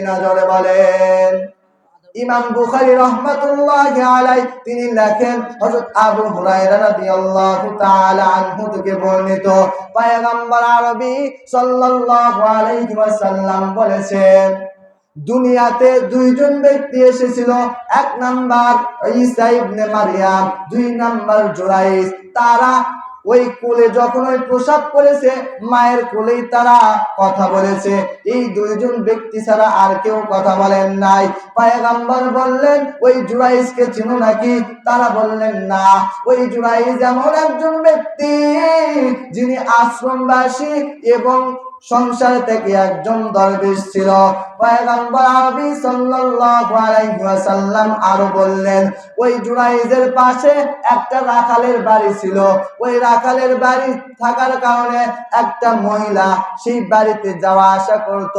নজরে বলেন। ইমাম বুখারী রাহমাতুল্লাহি আলাইহি তিনি লেখেন হযরত আবু হুরায়রা রাদিয়াল্লাহু তাআলা আনহু থেকে বর্ণিত পয়গম্বর আরবি সাল্লাল্লাহু আলাইহি ওয়াসাল্লাম বলেছেন, দুনিয়াতে দুইজন ব্যক্তি এসেছিল, এক নাম্বার ঈসা ইবনে মারইয়াম, দুই নাম্বার জুরাইজ। তারা ওই কোলে যখন ওই প্রসাব করেছে, মায়ের কোলেই তারা কথা বলেছে। এই দুইজন ব্যক্তি ছাড়া আর কেউ কথা বলেন নাই। পয়গম্বর বললেন, ওই জুরাইজকে চিনো নাকি? তারা বললেন না। ওই জুরাইজ এমন একজন ব্যক্তি যিনি আশ্রমবাসী এবং সংসার থেকে একজন দরবেশ ছিল। পয়গম্বর আরবি সাল্লাল্লাহু আলাইহি ওয়াসাল্লাম আরো বললেন, ওই জুরাইজের পাশে একটা রাখালের বাড়ি ছিল। ওই রাখালের বাড়ি থাকার কারণে একটা মহিলা সেই বাড়িতে যাওয়া আসা করত।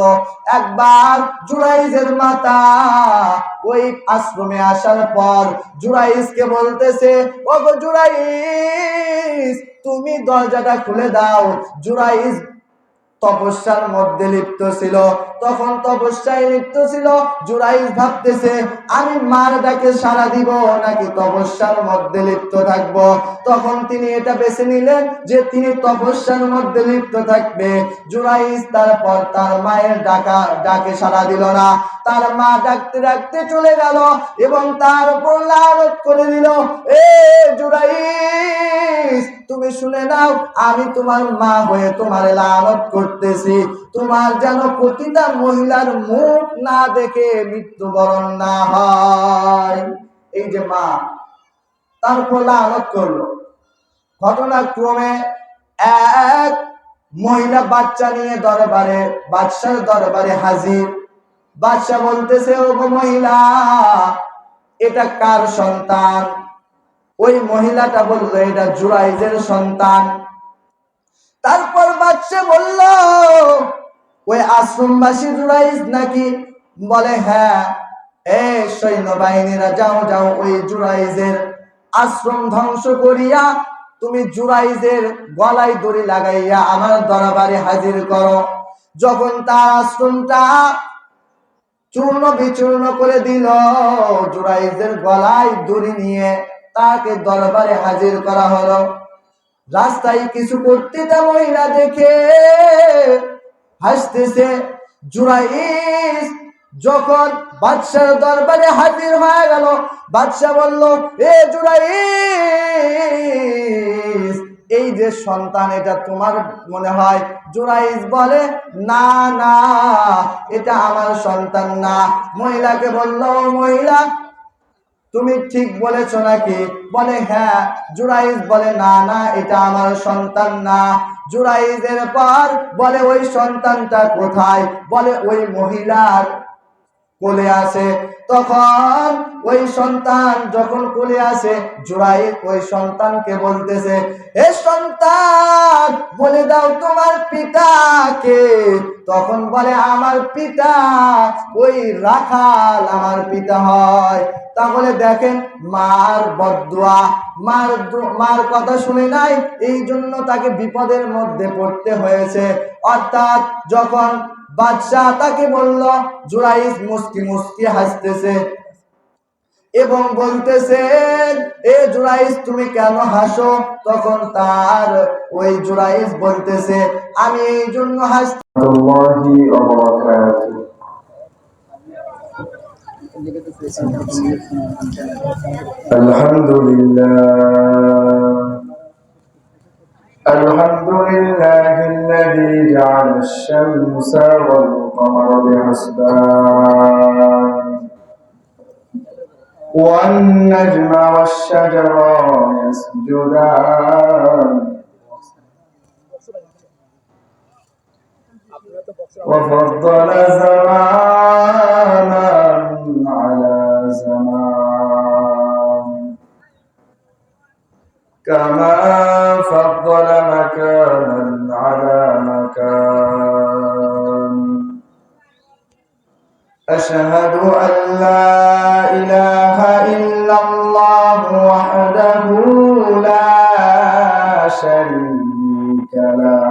একবার জুরাইজের মাতা ওই আশ্রমে আসার পর জুরাইজকে বলতেছে, ওগো জুরাইজ, তুমি দরজাটা খুলে দাও। জুরাইজ তপস্যার মধ্যে লিপ্ত ছিল, তখন তপস্যায় লিপ্ত ছিল। জুরাইজ ভাবতেছে, আমি মার ডাকে সাড়া দিব নাকি তপস্যার মধ্যে লিপ্ত থাকব। তখন তিনি এটা বেছে নিলেন যে তিনি তপস্যার মধ্যে লিপ্ত থাকবে। জুরাইজ তারপর তার মায়ের ডাকে সাড়া দিল না। তার মা ডাকতে ডাকতে চলে গেল এবং তার উপর লানত করে দিল, এ জুরাইজ, তুমি শুনে নাও, আমি তোমার মা হয়ে তোমার লানত করতেছি। তোমার যেন প্রতিটা মহিলার মুখ না দেখে মৃত্যুবরণ না হয়। এই যে মা, তারপর লানত করলো। ঘটনাক্রমে এক মহিলা বাচ্চা নিয়ে বাদশার দরবারে হাজির। বাদশা বলতেছে, ও মহিলা, এটা কার সন্তান? ওই মহিলাটা বলল, এটা জুরাইজের সন্তান। তারপর বাদশা বলল, ওই আশ্রমবাসী জুরাইজ নাকি? বলে, হ্যাঁ। সৈন্যবাহিনীরা যাও যাও, ওই জুরাইজের আশ্রম ধ্বংস করিয়া তুমি জুরাইজের গলায় দড়ি লাগাইয়া আমার দরবারে হাজির করো। যখন তার আশ্রমটা চূর্ণ বিচূর্ণ করে দিল, জুরাইজের গলায় দড়ি নিয়ে তাকে দরবারে হাজির করা হলো। রাস্তায় কিছু করতে মহিলা দেখে হাসতেছে। জুরাইজ যখন বাদশার দরবারে হাজির হয়ে গেল, বাদশা বলল, এ জুরাইজ, এই যে সন্তান, এটা তোমার মনে হয়? জুরাইজ বলে, না না, এটা আমার সন্তান না। মহিলাকে বলল, মহিলা, তুমি ঠিক বলেছ নাকি? বলে, হ্যাঁ। জুরাইজ বলে, না না, এটা আমার সন্তান না। জুরাইজের পর বলে, ওই সন্তানটা কোথায়? বলে, ওই মহিলার কোলে আসে। তখন ওই সন্তান যখন কোলে আসে, জুরাইজ ওই সন্তানকে বলতেছে, হে সন্তান, বলে দাও তোমার পিতাকে। তখন বলে, আমার পিতা ওই রাখাল আমার পিতা হয়। তাহলে দেখেন, মার বদদুয়া, মার কথা শুনে নাই, এই জন্য তাকে বিপদের মধ্যে পড়তে হয়েছে। অর্থাৎ যখন বাদশাহ তাকে বলল, জুরাইজ মুস্কি মুস্কি হাসতেছে এবং বলতেছেন, এ জুরাইজ, তুমি কেন হাসো? তখন তার ওই জুরাইজ বলতেছে, আমি এই জন্য হাসি। الحمد لله الذي جعل الشمس والقمر بحسبان والنجم والشجر يسجدان وفضل زمانا على زمان كما فضل مكانا على مكان أشهد أن لا إله إلا الله وحده لا شريك له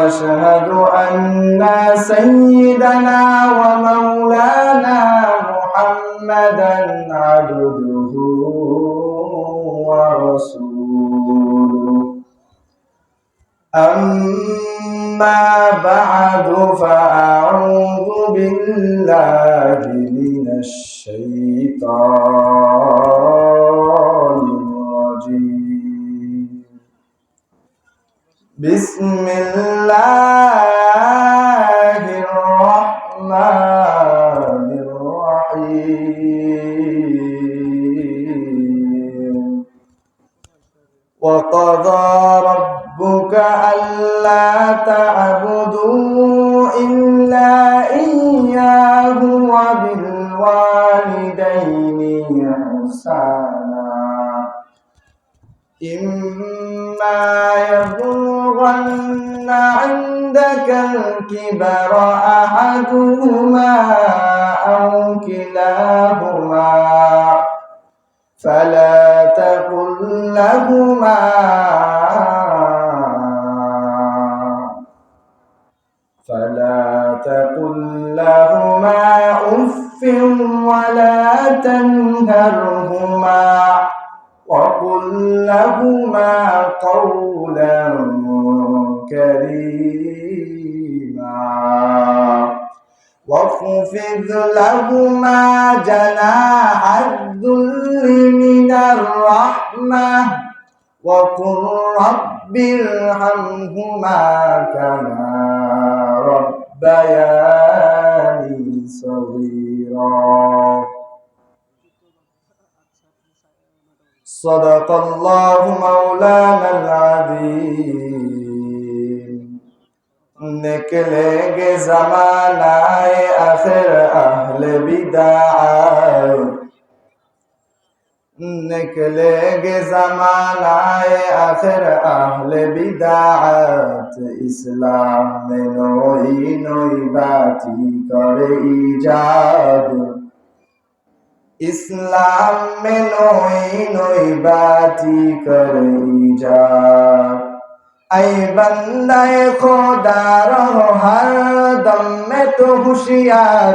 وأشهد أن سيدنا ومولانا محمدا عبده ورسوله أما بعد فأعوذ بالله من الشيطان الرجيم بسم الله الرحمن الرحيم وقضى ربك ألا تعبدوا إلا إياه وبالوالدين إحسانا إما يبلغن عندك الكبر أحدهما أو كلاهما فلا تقل لهما أف ولا تنهرهما وقل لهما قولا كريما واخفض لهما جناح الذل من الرحمة وقل رب ارحمهما كما ربياني صغيرا صدق الله مولانا العظيم निकलेंगे ज़मानाए आखिर अहले बिदाअत निकलेंगे ज़मानाए आखिर अहले बिदाअत इस्लाम में नई नई बाती करे इजाद इस्लाम में नई नई बाती करे इजाद ऐ बंदाए खुदा रहो हर दम में तो होशियार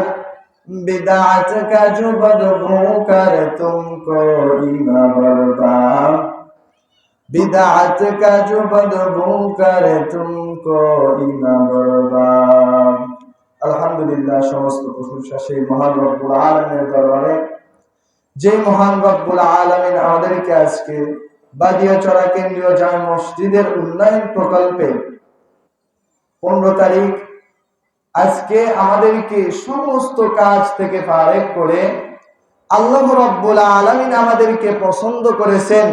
बिदात का जो बदबू कर तुमको इमा बर्बाद बिदात का जो बदबू कर तुमको इमा बर्बाद अल्हम्दुलिल्लाह समस्त प्रशंसा সেই মহান রব্বুল আলামিনের দরবারে যে মহান রব্বুল আলামিন আমাদেরকে আজকে বাদিয়াচড়া কেন্দ্রীয় জামে মসজিদের উন্নয়ন প্রকল্পে 15 তারিখ আজকে আমাদেরকে সমস্ত কাজ থেকে ফারেক করে আল্লাহ রাব্বুল আলামিন আমাদেরকে পছন্দ করেছেন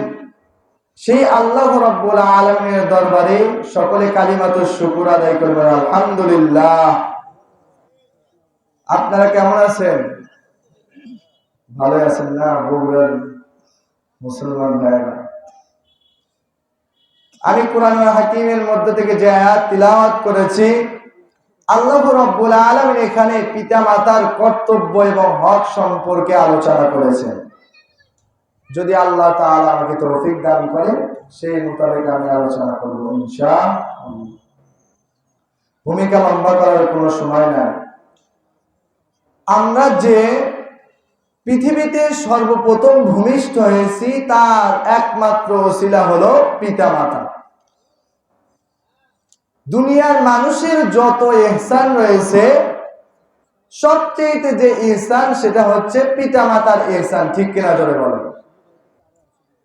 সেই আল্লাহ রাব্বুল আলামিনের দরবারে সকলে কালিমাতুশ শুকর আদায় করবেন আলহামদুলিল্লাহ। আপনারা কেমন আছেন? ভালো আছেন না বগুড়ার মুসলমান ভাইরা? আমি কোরআন হাকিমের মধ্যে থেকে যে আয়াত তিলাওয়াত করেছি আল্লাহ রাব্বুল আলামিন এখানে পিতামাতার কর্তব্য এবং হক সম্পর্কে আলোচনা করেছেন। যদি আল্লাহ তাআলা আমাকে তৌফিক দান করে সেই মোতাবেক আমি আলোচনা করব ইনশাআল্লাহ। ভূমিকা লম্বা করার কোনো সময় নাই। আমরা যে পৃথিবীতে সর্বপ্রথম ভূমিষ্ঠ হয়েছি তার একমাত্র ওসিলা হলো পিতামাতা। দুনিয়ার মানুষের যত ইহসান রয়েছে সবচেয়ে যে ইহসান সেটা হচ্ছে পিতামাতার ইহসান, ঠিক কিনা জোরে বলেন?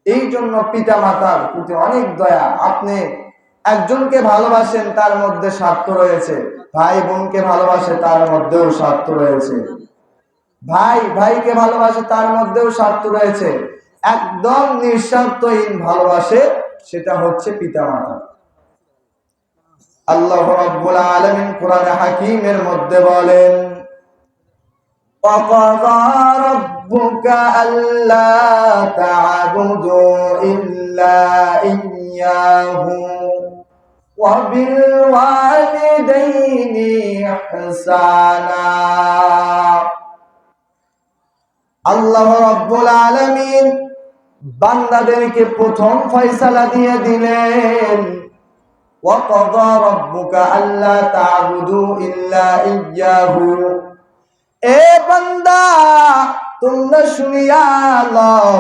এই জন্য পিতামাতার প্রতি অনেক দয়া। আপনি একজনকে ভালোবাসেন তার মধ্যে স্বার্থ রয়েছে, ভাই বোনকে ভালোবাসে তার মধ্যেও স্বার্থ রয়েছে, ভাই ভাইকে ভালোবাসে তার মধ্যেও স্বার্থ রয়েছে। একদম নিঃস্বার্থহীন ভালোবাসে সেটা হচ্ছে পিতামাতা। আল্লাহ রাব্বুল আলামিন কোরআনে হাকিমের মধ্যে বলেন وَقَضَى رَبُّكَ أَلَّا تَعْبُدُوا إِلَّا إِيَّاهُ وَبِالْوَالِدَيْنِ إِحْسَانًا। আল্লাহ রাব্বুল আলামিন বান্দাদেরকে প্রথম ফয়সালা দিয়ে দিলেন وقضى ربك ألا تعبدوا إلا إياه এ বান্দা তোমরা শুনিয়া লও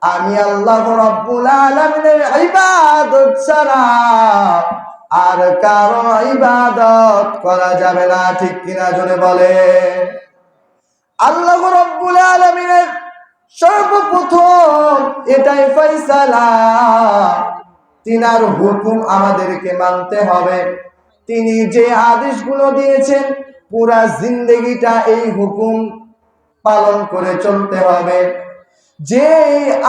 আমি আল্লাহ রাব্বুল আলামিনের ইবাদত ছাড়া আর কারো ইবাদত করা যাবে না ঠিক কিনা জোরে বলে আল্লাহ রাব্বুল আলামিনের সর্বপ্রথম এটাই ফয়সালা তিনার হুকুম আমাদেরকে মানতে হবে তিনি যে আদেশগুলো দিয়েছেন পুরা জিন্দেগিটা এই হুকুম পালন করে চলতে হবে যে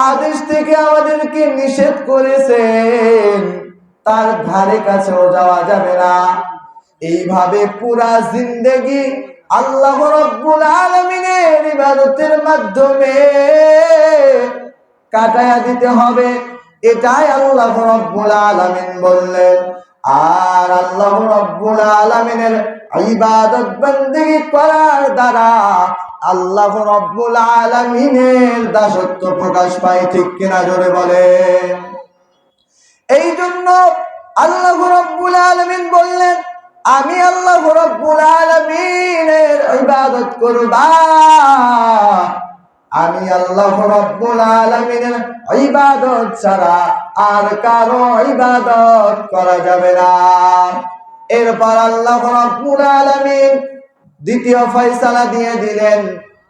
আদেশ থেকে আমাদেরকে নিষেধ করেছেন তার ধারে কাছেও যাওয়া যাবে না এইভাবে পুরা জিন্দেগি আল্লাহ রাব্বুল আলামিনের ইবাদতের মাধ্যমে কাটায়া দিতে হবে এটাই আল্লাহ রাব্বুল আলামিন বললেন আর আল্লাহ রাব্বুল আলামিনের ইবাদত বندگی করার দ্বারা আল্লাহ রাব্বুল আলামিনের দাসত্ব প্রকাশ পায় ঠিক কিনা জোরে বলে এই জন্য আল্লাহ রাব্বুল আলামিন বললেন আমি আল্লাহ রাব্বুল আলামিনের ইবাদত করবা আমি আল্লাহ রাব্বুল আলামিনের ইবাদত ছাড়া আর কারো ইবাদত করা যাবে না এরপর আল্লাহ রাব্বুল আলামিন দ্বিতীয় ফয়সালা দিয়ে দিলেন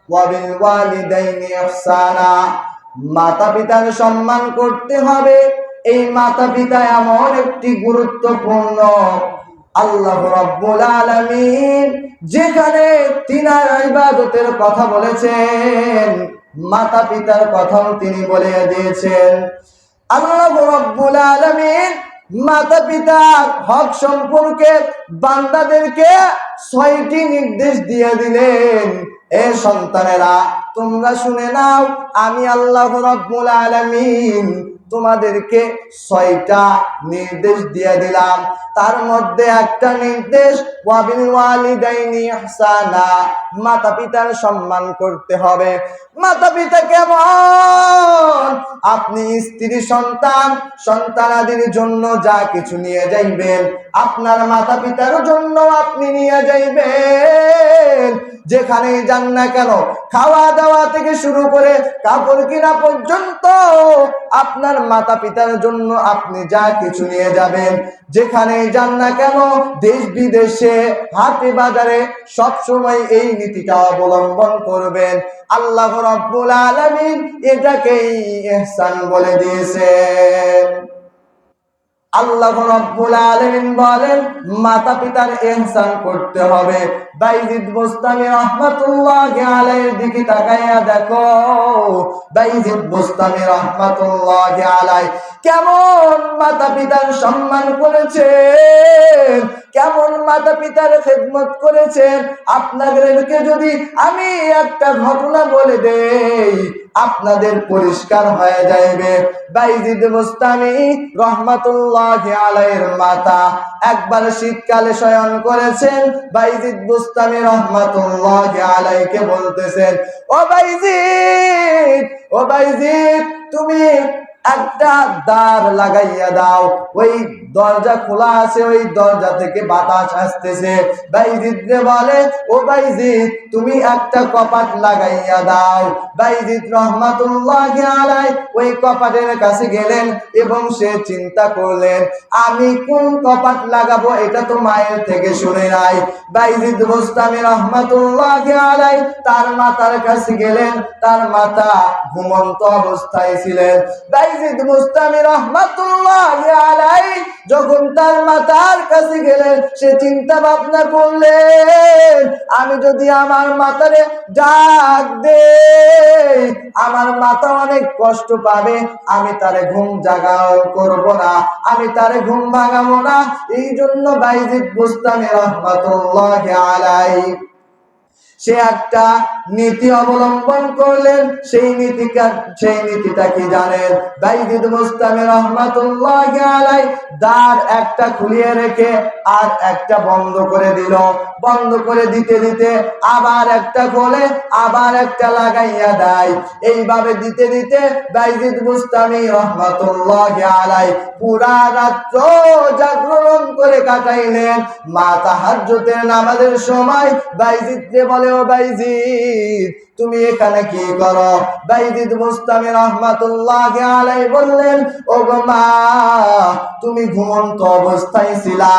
ওয়াবিল ওয়ালিদাইনি ইহসানা মাতা পিতার সম্মান করতে হবে এই মাতা পিতা এমন একটি গুরুত্বপূর্ণ আল্লাহ রাব্বুল আলামিন যেখানে তিনার ইবাদতের কথা বলেছেন মাতা পিতার কথাও তিনি বলে দিয়েছেন আল্লাহ রাব্বুল আলামিন মাতা পিতার হক সম্পর্কে বান্দাদেরকে 6টি নির্দেশ দিয়ে দিলেন এ সন্তানেরা তোমরা শুনে নাও আমি আল্লাহ রাব্বুল আলামিন তোমাদেরকে 6টা নির্দেশ দিয়ে দিলাম তার মধ্যে একটা নির্দেশ ওয়াবিল ওয়ালিদাইনি ইহসানা মাতা পিতার সম্মান করতে হবে মাতা পিতা কেমন আপনি স্ত্রী সন্তান সন্তানাদের জন্য যা কিছু নিয়ে যাইবেন আপনার মাতা পিতার জন্য আপনি নিয়ে যাইবেন যেখানেই যান না কেন খাওয়া দাওয়া থেকে শুরু করে কাপড় কিনা পর্যন্ত আপনার মাতা পিতার জন্য আপনি যা কিছু নিয়ে যাবেন যেখানেই যান না কেন দেশ বিদেশে হাটে বাজারে সব সময় এই নীতিটা অবলম্বন করবেন আল্লাহ রাব্বুল আলামিন এটাকেই ইহসান বলে দিয়েছেন আল্লাহ রাব্বুল আলামিন বলেন মাতা পিতার ইহসান করতে হবে বাইজিদ বুস্তামি রাহমাতুল্লাহি আলাইহির দিকে তাকায়া দেখো বাইজিদ বুস্তামি রাহমাতুল্লাহি আলাইহি কেমন মাতা পিতার সম্মান করেছেন কেমন মাতা পিতার খেদমত করেছেন আপনাদেরকে যদি আমি একটা ঘটনা বলে দেই আপনাদের পরিষ্কার হয়ে যাবে বাইজিদ বুস্তামি রাহমাতুল্লাহি আলাইহির মাতা একবার শীতকালে শয়ন করেছেন বাইজিদ বুস্তামি রাহমাতুল্লাহি আলাইহিকে বলতেছেন ও বাইজিদ তুমি একটা দ্বার লাগাইয়া দাও ওই দরজা খোলা আছে ওই দরজা থেকে বাতাস আসতেছে বাইজিদ রে বলে ও বাইজিদ তুমি একটা কপাট লাগাইয়া দাও বাইজিদ রাহমাতুল্লাহি আলাইহি ওই কপাটের কাছে গেলেন এবং সে চিন্তা করলেন আমি কোন কপাট লাগাবো এটা তো মায়ের থেকে শুনে নাই বাইজিদ বুস্তামি রাহমাতুল্লাহি আলাইহি তার মাতার কাছে গেলেন তার মাতা ঘুমন্ত অবস্থায় ছিলেন বাইজিদ বুস্তামি রাহমাতুল্লাহি আলাইহি যখন তার মাতার কাছে গেলেন সে চিন্তা ভাবনা করলেন আমি যদি আমার মাতারে ডাক দেই আমার মাতা অনেক কষ্ট পাবে আমি তারে ঘুম জাগাও করব না আমি তারে ঘুম ভাঙাবো না এই জন্য বাইজিদ বুস্তামি রাহমাতুল্লাহি আলাইহি সে একটা নীতি অবলম্বন করলেন। সেই নীতিটা কি জানেন? বাইজিদ বুস্তামি রহমাতুল্লাহি আলাইহি দ্বার একটা খুলিয়ে রেখে আর একটা বন্ধ করে দিল। বন্ধ করে দিতে দিতে আবার একটা খোলে, আবার একটা লাগাইয়া দেয়। এইভাবে দিতে দিতে বাইজিদ বুস্তামি রহমাতুল্লাহি আলাইহি পুরা রাত্র জাগরণ করে কাটাইলেন। মা তাহাজ্জুদের নামাজের সময় বাইজিদকে বলে, ও বাইজিদ তুমি এখানে কি করো? বাইজিদ বুস্তামি রহমাতুল্লাহি আলাইহি বললেন, ও গো মা, তুমি ঘুমন্ত অবস্থায় ছিলা,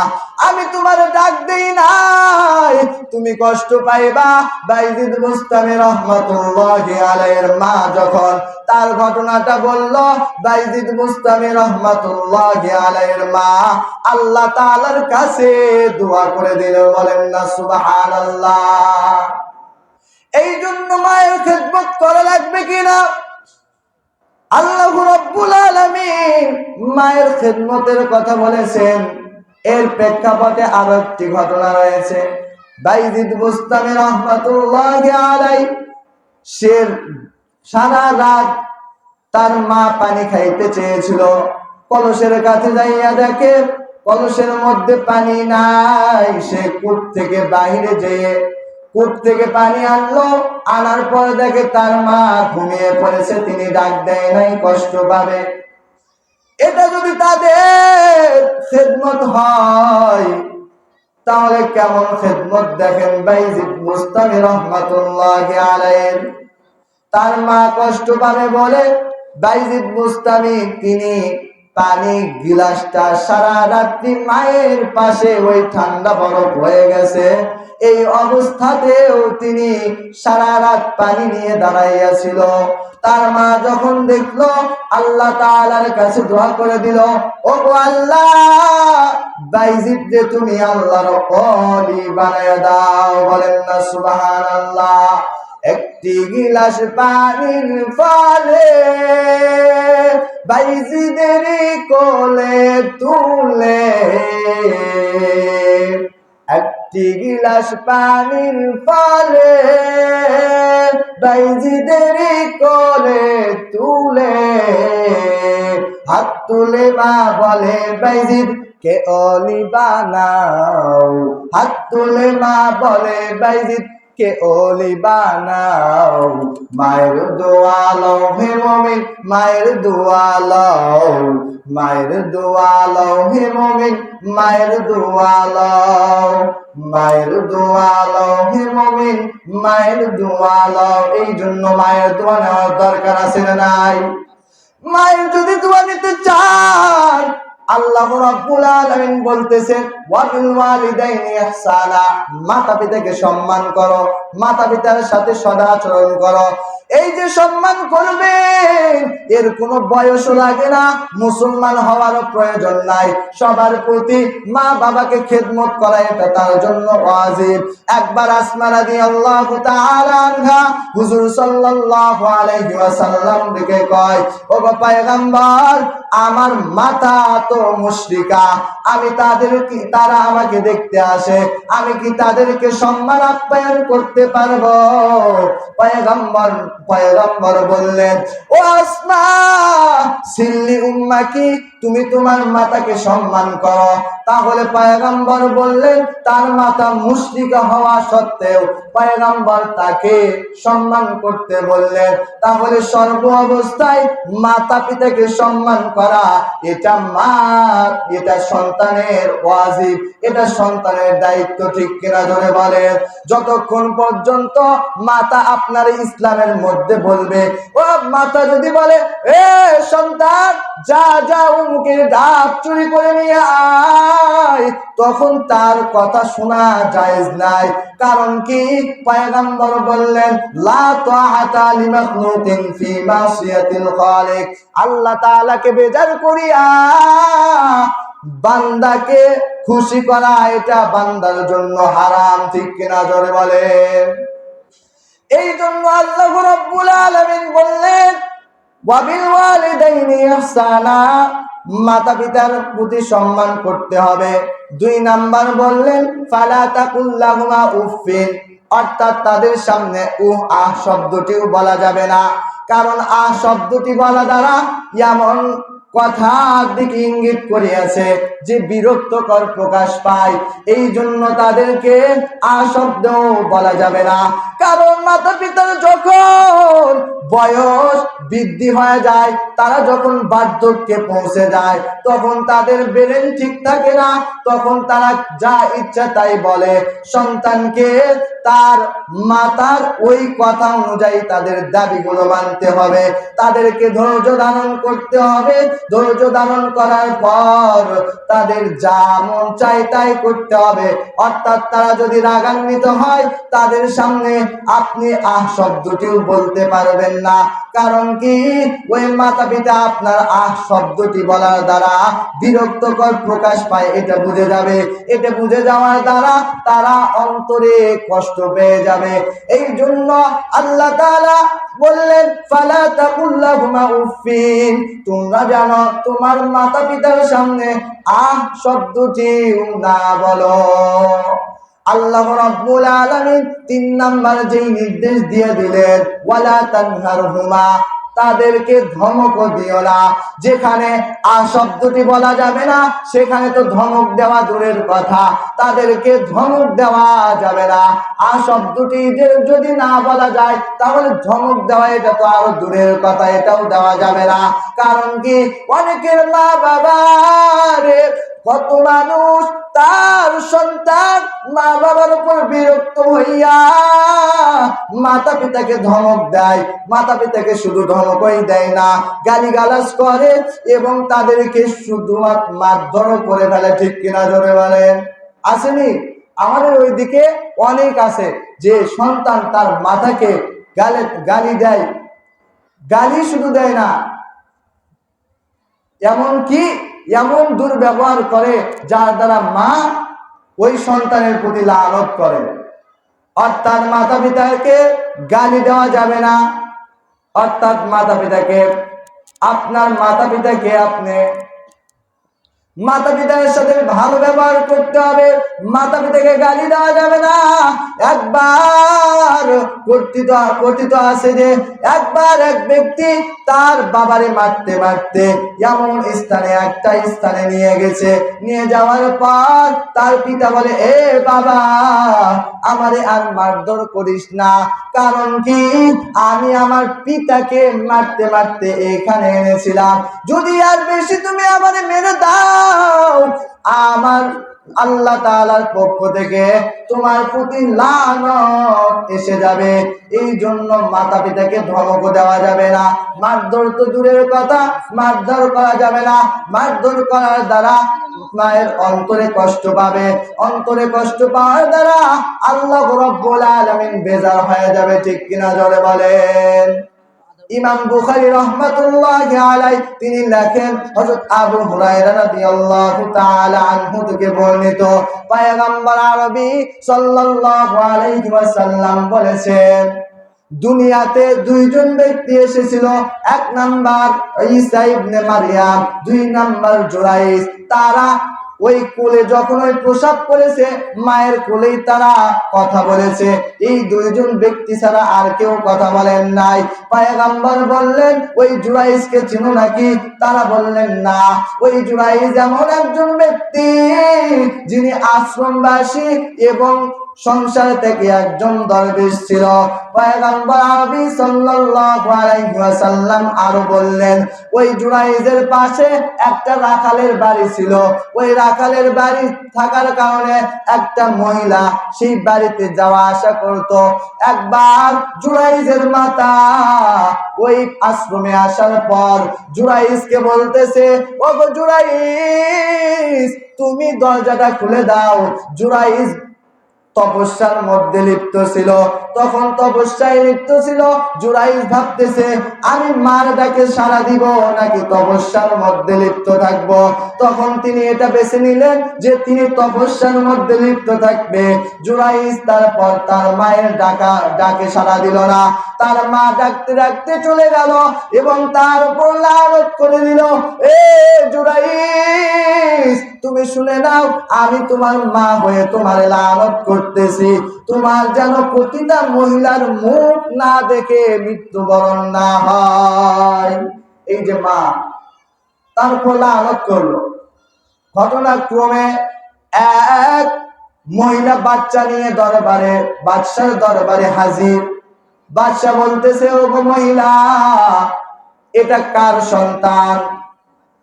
আমি তোমার ডাক দেই নাই, তুমি কষ্ট পাইবা। বাইজিদ বুস্তামি রহমাতুল্লাহি আলাইহির মা যখন তার ঘটনাটা বলল, বাইজিদ বুস্তামি রহমাতুল্লাহি আলাইহির মা আল্লাহ তাআলার কাছে দোয়া করে দিল। বলেন না সুবহানাল্লাহ। এই জন্য মায়ের খেদমত করা লাগবে কিনা? আল্লাহ রাব্বুল আলামিন মায়ের খেদমতের কথা বলেছেন। এর প্রেক্ষাপটে আরো একটি ঘটনা রয়েছে। বাইজিদ বুস্তামি রহমাতুল্লাহি আলাইহি সে সারা রাত তার মা পানি খাইতে চেয়েছিল। কলসের কাছে যাইয়া দেখে কলসের মধ্যে পানি নাই। সে কূপ থেকে বাহিরে যেয়ে কূপ থেকে পানি আনলো। আনার পর দেখে তার মা ঘুমিয়ে পড়েছে, তিনি ডাক দেয় নাই, কষ্ট পাবে। এটা যদি তাদের খেদমত হয় তাহলে কেমন খেদমত দেখেন বাইজিদ বুস্তামি রহমাতুল্লাহি আলাইহি। তার মা কষ্ট পাবে বলে বাইজিদ বুস্তামি তিনি পানি গিলাসটা সারা রাত্রি মায়ের পাশে, ওই ঠান্ডা বরফ হয়ে গেছে এই অবস্থাতেও তিনি সারা রাত পানি নিয়ে দাঁড়াইয়াছিল। তার মা যখন দেখলো, আল্লাহ তাআলার কাছে দোয়া করে দিল, ও গো আল্লাহ, বাইজিদ যে তুমি আল্লাহর ওলি বানায়া দাও। বলেন না সুবহানাল্লাহ। একটি গিলাস পানির ফলে বাইজিদের কোলে তুলে, একটি গিলাস পানির ফলে বাইজিদের কোলে তুলে, হাত তুলে মা বলে বাইজিদ কে ওলি বানাও। হাত তুলে মা বলে বাইজিদ কে ওলি বানাও। মায়ের দোয়া লও হে মুমিন, মায়ের দোয়া লও, মায়ের দোয়া লও হে মুমিন, মায়ের দোয়া লও, মায়ের দোয়া লও হে মুমিন, মায়ের দোয়া লও। এই জন্য মায়ের দোয়া নেওয়ার দরকার আছে না নাই? মায়ের যদি দোয়া নিতে চান, আল্লাহ রাব্বুল আলামিন বলতেছেন, ওয়া বিল ওয়ালিদাইনি ইহসানা, মাতা পিতাকে সম্মান করো, মাতা পিতার সাথে সদাচরণ করো। এই যে সম্মান করবেন, এর কোনো বয়সও লাগে না, মুসলমান হওয়ারও প্রয়োজন নাই। সবার প্রতি মা বাবাকে খেদমত করা এটা তার জন্য ওয়াজিব। একবার আসমা রাদিয়াল্লাহু তাআলা আনহা হুজুর সাল্লাল্লাহু আলাইহি ওয়াসাল্লাম দিকে কয়, ও গো পয়গম্বর, আমার মাতা তো মুশরিকা, আমি তারা আমাকে দেখতে আসে, আমি কি তাদেরকে সম্মান আপ্যায়ন করতে পারবো? পয়গম্বর বললেন, ও আসমা, সিল্লি উম্মাকি, তুমি তোমার মাতাকে সম্মান করো। তাহলে পয়গম্বর বললেন, তার মাতা মুশরিকা হওয়া সত্ত্বেও পয়গম্বর তাকে সম্মান করতে বললেন। তাহলে সর্ব অবস্থায় মাতা পিতাকে সম্মান করা এটা সন্তানের ওয়াজিব, এটা সন্তানের দায়িত্ব। ঠিক কিনা জোরে বলেন? যতক্ষণ পর্যন্ত মাতা আপনার ইসলামের মধ্যে বলবে, ও মাতা যদি বলে, এ সন্তান যা যা অমুকের ডাব চুরি করে নিয়ে আয়, তখন তার কথা শোনা জায়েজ নাই। কারণ কি? পয়গম্বর বললেন, লা তাআতা লিমাখলুকিন ফি মাসিয়াতিল খালিক, আল্লাহ তাআলাকে বেজার করিয়া বান্দাকে খুশি করা এটা বান্দার জন্য হারাম। ঠিক কিনা জোরে বলেন? এই জন্য আল্লাহ রাব্বুল আলামিন বললেন, ওয়া বিল ওয়ালিদাইনি ইহসানা, মাতা পিতার প্রতি সম্মান করতে হবে। 2 নাম্বার বললেন ফালা তাকুল লাহুমা উফিন, অর্থাৎ তাদের সামনে আহ শব্দটিও বলা যাবে না, কারণ আহ শব্দটি বলা দ্বারা এমন কথার দিকে ইঙ্গিত করিয়াছে যে বিরক্তকর প্রকাশ পায়। এই জন্য তাদেরকে আহ শব্দ বলা যাবে না, কারণ মাতা পিতার যখন বয়স বৃদ্ধি হয়ে যায়, তারা যখন বার্ধক্যে পৌঁছে যায়, তখন তাদের ব্রেন ঠিক থাকে না, তখন তারা যা ইচ্ছা তাই বলে। সন্তানকে তার মাতার ওই কথা অনুযায়ী তাদের দাবিগুলো মানতে হবে, তাদেরকে ধৈর্য ধারণ করতে হবে। ধৈর্য ধারণ করার পর তাদের যা মন চায় তাই করতে হবে। অর্থাৎ তারা যদি রাগান্বিত হয়, তাদের সামনে আপনি আহ শব্দটিও বলতে পারবেন না, কারণ কি ওই মাতা পিতা আপনার আহ শব্দটি বলার দ্বারা বিরক্তকর প্রকাশ পায়, এটা বুঝে যাবে। এটা বুঝে যাওয়ার দ্বারা তারা অন্তরে কষ্ট পেয়ে যাবে। এই জন্য আল্লাহ তাআলা বললেন ফালা তাকুল লাহুমা উফিন, তোমরা জানো তোমার মাতা পিতার সামনে আহ শব্দটি না বলো। আল্লাহ রাব্বুল আলামিন 3 নাম্বার যেই নির্দেশ দিয়ে দিলেন ওয়ালা তানহারহুমা, তাদেরকে ধমক দিও না। যেখানে আ শব্দটি বলা যাবে না, সেখানে তো ধমক দেওয়া দূরের কথা, তাদেরকে ধমক দেওয়া যাবে না। আ শব্দটি যদি না বলা যায়, তাহলে ধমক দেওয়া এটা তো আরো দূরের কথা, এটাও দেওয়া যাবে না। কারণ কি অনেকের মা বাবা রে, কত মানুষ তার সন্তান মা বাবার উপর বিরক্ত হইয়া মাতা পিতাকে ধমক দেয়। মাতা পিতাকে শুধু ধমকই দেয় না, গালিগালাজ করে এবং তাদেরকে শুধুমাত্র মারধর করে ফেলে। ঠিক কিনা জোরে বলেন? আসেনি? আমাদের ওইদিকে অনেক আছে যে সন্তান তার মাতাকে গালি দেয়। গালি শুধু দেয় না, এমনকি এমন দুর্ব্যবহার করে যার দ্বারা মা ওই সন্তানের প্রতি লানত করে। অর্থাৎ মাতা পিতাকে গালি দেওয়া যাবে না। অর্থাৎ আপনার মাতা পিতাকে আপনি মাতা পিতার সাথে ভালো ব্যবহার করতে হবে। মাতা পিতাকে গালি দেওয়া যাবে না। একবার কথিত আছে যে একবার এক ব্যক্তি তার বাবারে মারতে মারতে এমন একটা স্থানে নিয়ে গেছে। নিয়ে যাওয়ার পর তার পিতা বলে, এ বাবা, আমারে আর মারধর করিস না, কারণ কি আমি আমার পিতাকে মারতে মারতে এখানে এনেছিলাম। যদি আর বেশি তুমি আমারে মেরে দাও, আমার আল্লাহ তাআলার পক্ষ থেকে তোমার প্রতি লানত এসে যাবে। এই জন্য মাতা পিতাকে ধমক দেওয়া যাবে না। মারধর তো দূরের কথা, মারধর করা যাবে না। মারধর করার দ্বারা মায়ের অন্তরে কষ্ট পাবে। অন্তরে কষ্ট পাওয়ার দ্বারা আল্লাহ রাব্বুল আলামিন বেজার হয়ে যাবে। ঠিক কিনা জোরে বলেন? ইমাম বুখারী রাহমাতুল্লাহি আলাইহি তিনি লেখেন, হযরত আবু হুরায়রা রাদিয়াল্লাহু তাআলা আনহু থেকে বর্ণিত, পয়গম্বর আরবি সাল্লাল্লাহু আলাইহি ওয়াসাল্লাম বলেছেন, দুনিয়াতে 2 জন ব্যক্তি এসেছিল। 1 নাম্বার ঈসা ইবনে মারইয়াম, 2 নাম্বার জুরাইজ। তারা ওই কোলে যখন ওই প্রসাব করেছে, মায়ের কোলেই তারা কথা বলেছে। এই 2 জন ব্যক্তি ছাড়া আর কেউ কথা বলেন নাই। পয়গম্বর বললেন, ওই জুরাইজকে চিনো নাকি? তারা বললেন না। ওই জুরাইজ এমন একজন ব্যক্তি যিনি আশ্রমবাসী এবং সংসার থেকে একজন দরবেশ ছিল। পয়গম্বর আরবি সাল্লাল্লাহু আলাইহি ওয়াসাল্লাম আরো বললেন, ওই জুরাইজের পাশে একটা রাখালের বাড়ি ছিল। ওই রাখালের বাড়ি থাকার কারণে একটা মহিলা সেই বাড়িতে যাওয়া আসা করত। একবার জুরাইজের মাতা ওই আশ্রমে আসার পর জুরাইজকে বলতেছে, ওগো জুরাইজ, তুমি দরজাটা খুলে দাও। জুরাইজ তপস্যার মধ্যে লিপ্ত ছিল। তখন তপস্যায় লিপ্ত ছিল। জুরাইজ ভাবতেছে আমি মার ডাকে সাড়া দিব নাকি তপস্যার মধ্যে লিপ্ত থাকব। তখন তিনি এটা বেছে নিলেন যে তিনি তপস্যার মধ্যে লিপ্ত থাকবে। জুরাইজ তারপর তার মায়ের ডাকে সাড়া দিল না। তার মা ডাকতে ডাকতে চলে গেল এবং তার উপর লানত করে দিল, এ জুরাইজ তুমি শুনে নাও, আমি তোমার মা হয়ে তোমার লানত করতেছি, তোমার যেন প্রতিটা মহিলার মুখ না দেখে মৃত্যুবরণ না হয়। এই যে মা তার উপর লানত করলো। ঘটনাক্রমে এক মহিলা বাচ্চা নিয়ে বাদশার দরবারে হাজির। বাদশা বলতেছে, ও মহিলা, এটা কার সন্তান?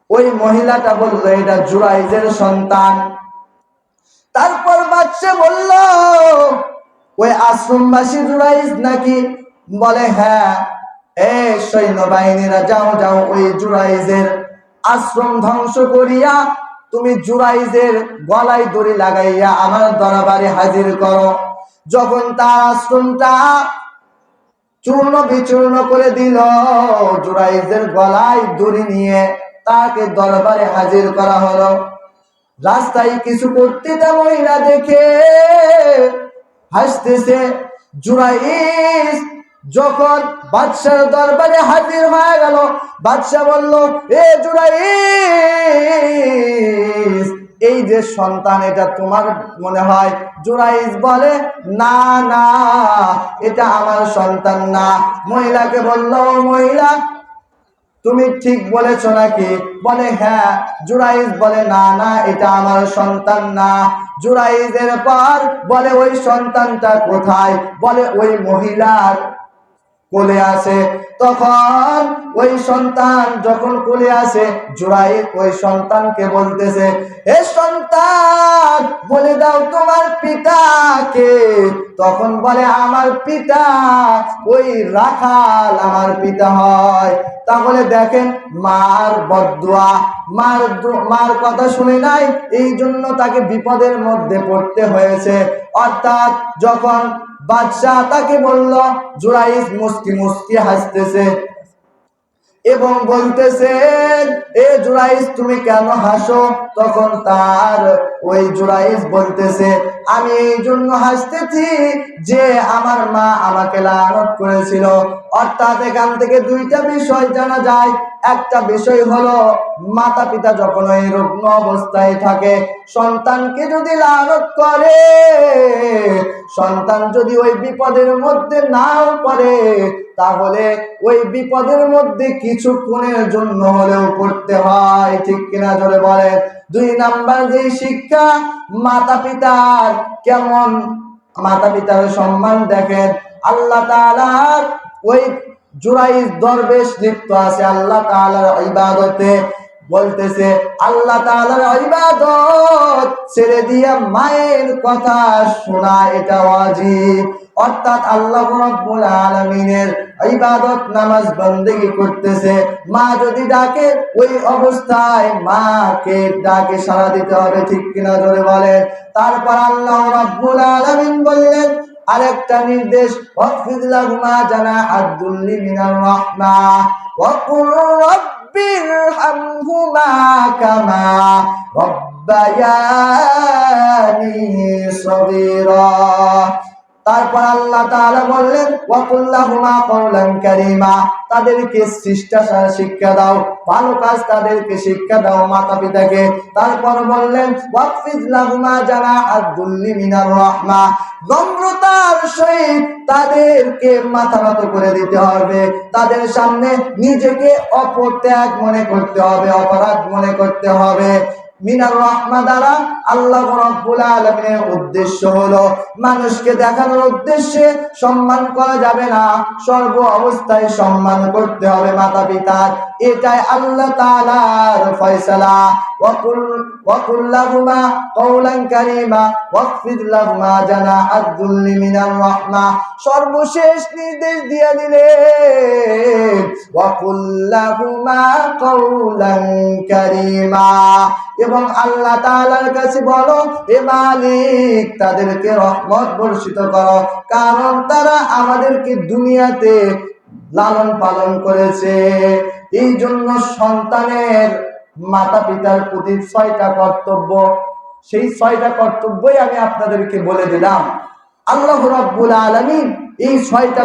ওই মহিলাটা বলল, এটা জুরাইজের সন্তান। তারপর বাদশা বলল, ওই আশ্রমবাসী জুরাইজ নাকি? বলে হ্যাঁ। সৈন্যবাহিনীরা যাও যাও, ওই জুরাইজের আশ্রম ধ্বংস করিয়া তুমি জুরাইজের গলায় দড়ি লাগাইয়া আমার দরবারে হাজির করো। যখন তার আশ্রমটা চূর্ণ বিচূর্ণ করে দিল, জুরাইজের গলায় দড়ি নিয়ে তাকে দরবারে হাজির করা হলো। রাস্তায় কিছু করতে তা মহিলা দেখে হাসতেছে। জুরাইজ যখন বাদশার দরবারে হাজির হয়ে গেল, বাদশা বলল, এ জুরাইজ, এই যে সন্তান এটা তোমার মনে হয়? জুরাইজ বলে, না না, এটা আমার সন্তান না। মহিলাকে বলল, মহিলা তুমি ঠিক বলেছো নাকি? বলে হ্যাঁ। জুরাইজ বলে, না না, এটা আমার সন্তান না। জুরাইজের পর বলে, ওই সন্তানটা কোথায়? বলে ওই মহিলার কোলে আসে। তখন ওই সন্তান যখন কোলে আসে, জুরাইজ ওই সন্তানকে বলতেছে, এ সন্তান বলে দাও তোমার পিতাকে। তখন বলে, আমার পিতা ওই রাখাল আমার পিতা হয়। তাহলে দেখেন মার বদদুয়া, মার কথা শুনে নাই, এই জন্য তাকে বিপদের মধ্যে পড়তে হয়েছে। অর্থাৎ যখন বাদশাহ তাকে বলল, জুরাইজ মুস্কি মুস্কি হাসতেছে এবং বলতেছেন, এ জুরাইজ তুমি কেন হাসো? তখন তার ওই জুরাইজ বলতেছে, আমি এই জন্য হাসতেছি যে আমার মা আমাকে লানত করেছিল। অর্থাৎ এখান থেকে দুইটা বিষয় জানা যায়। একটা বিষয় হলো, মাতা পিতা যখন ওই রুগ্ন অবস্থায় থাকে, সন্তানকে যদি লানত করে, সন্তান যদি ওই বিপদের মধ্যে নাও পড়ে, তাহলে ওই বিপদের মধ্যে কিছুক্ষণের জন্য হলেও পড়তে হয়। ঠিক কিনা জোরে বলেন। দুই নাম্বার যে শিক্ষা, মাতা পিতার কেমন, মাতা পিতার সম্মান দেখেন। আল্লাহ তাআলার ওই জুরাইজ দরবেশ লিপ্ত আছে আল্লাহ তাআলার ইবাদতে। বলতেছে আল্লাহ তাআলার ইবাদত ছেড়ে দিয়ে মায়ের কথা শোনা এটা ওয়াজিব। অর্থাৎ আল্লাহ রাব্বুল আলামিনের ইবাদত নামাজ বন্দেগী করতেছে, মা যদি ডাকে ওই অবস্থায় মাকে ডাকে সাড়া দিতে হবে। ঠিক কিনা জোরে বলেন। তারপর আল্লাহ রাব্বুল আলামিন বললেন আরেকটা নির্দেশ, ওয়াকফিদ লাহুমা জানাহাদ দুল্লি মিনার রাহমা ওয়া কুর রাব্বিরহামহুমা কামা রাব্বায়ানি সগীরা। তারপর আল্লাহ তাআলা বললেন, ওয়া কুল লাহুমা কওলান কারীমা, তাদেরকে শিষ্টাচার শিক্ষা দাও, ভালো কাজ তাদেরকে শিক্ষা দাও মাতা পিতাকে। তারপর বললেন, ওয়াকফিদ লাহুমা জানাহাদ দুল্লি মিনার রাহমা, নম্রতার সহিত তাদেরকে মাথা নত করে দিতে হবে। তাদের সামনে নিজেকে অপত্যাগ মনে করতে হবে, অপরাধ মনে করতে হবে। মিনার রাহমা দ্বারা আল্লাহ রাব্বুল আলামিনের উদ্দেশ্য হলো মানুষকে দেখানোর উদ্দেশ্যে সম্মান করা যাবে না, সর্ব অবস্থায় সম্মান করতে হবে মাতা পিতার। এটাই আল্লাহ তাআলার ফয়সালা। وقل لهما قولا كريما واخفض لهما جناح الذل من الرحمة সর্বশেষ নির্দেশ দিয়ে দিলেন وقل لهما قولا كريما এবং আল্লাহ তাআলার কাছে বলো হে মালিক তাদেরকে রহমত বর্ষিত করো কারণ তারা আমাদেরকে দুনিয়াতে লালন পালন করেছে। এই জন্য সন্তানের মাতা পিতার প্রতি 6টা কর্তব্য, সেই 6টা কর্তব্যই আমি আপনাদেরকে বলে দিলাম। আল্লাহ রাব্বুল আলামিন এই 6টা